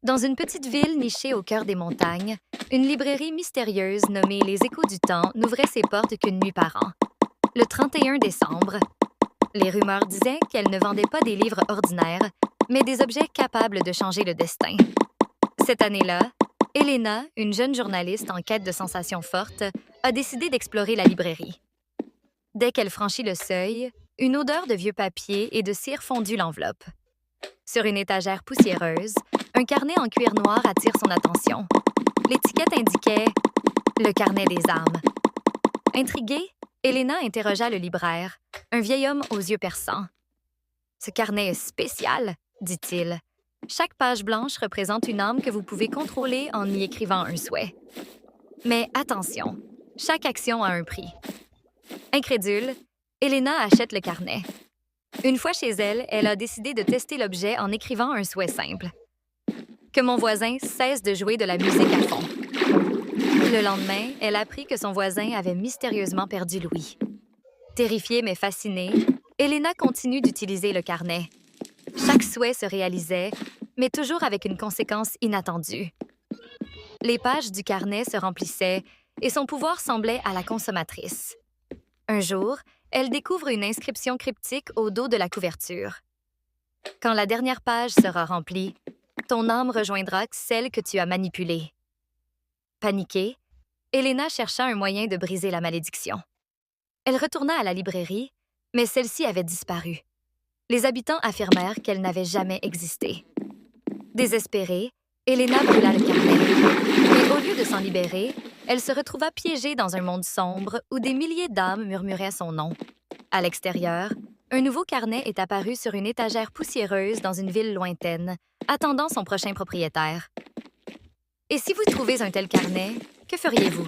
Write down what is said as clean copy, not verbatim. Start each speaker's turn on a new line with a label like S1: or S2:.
S1: Dans une petite ville nichée au cœur des montagnes, une librairie mystérieuse nommée Les Échos du Temps n'ouvrait ses portes qu'une nuit par an. Le 31 décembre, les rumeurs disaient qu'elle ne vendait pas des livres ordinaires, mais des objets capables de changer le destin. Cette année-là, Elena, une jeune journaliste en quête de sensations fortes, a décidé d'explorer la librairie. Dès qu'elle franchit le seuil, une odeur de vieux papier et de cire fondue l'enveloppe. Sur une étagère poussiéreuse, un carnet en cuir noir attire son attention. L'étiquette indiquait « Le carnet des âmes ». Intriguée, Elena interrogea le libraire, un vieil homme aux yeux perçants. « Ce carnet est spécial », dit-il. « Chaque page blanche représente une âme que vous pouvez contrôler en y écrivant un souhait. Mais attention, chaque action a un prix. » Incrédule, Elena achète le carnet. Une fois chez elle, elle a décidé de tester l'objet en écrivant un souhait simple. Que mon voisin cesse de jouer de la musique à fond. Le lendemain, elle apprit que son voisin avait mystérieusement perdu Louis. Terrifiée mais fascinée, Elena continue d'utiliser le carnet. Chaque souhait se réalisait, mais toujours avec une conséquence inattendue. Les pages du carnet se remplissaient et son pouvoir semblait à la consommatrice. Un jour, elle découvre une inscription cryptique au dos de la couverture. Quand la dernière page sera remplie, ton âme rejoindra celle que tu as manipulée. Paniquée, Elena chercha un moyen de briser la malédiction. Elle retourna à la librairie, mais celle-ci avait disparu. Les habitants affirmèrent qu'elle n'avait jamais existé. Désespérée, Elena brûla le carnet. Mais au lieu de s'en libérer, elle se retrouva piégée dans un monde sombre où des milliers d'âmes murmuraient son nom. À l'extérieur, un nouveau carnet est apparu sur une étagère poussiéreuse dans une ville lointaine, attendant son prochain propriétaire. Et si vous trouvez un tel carnet, que feriez-vous?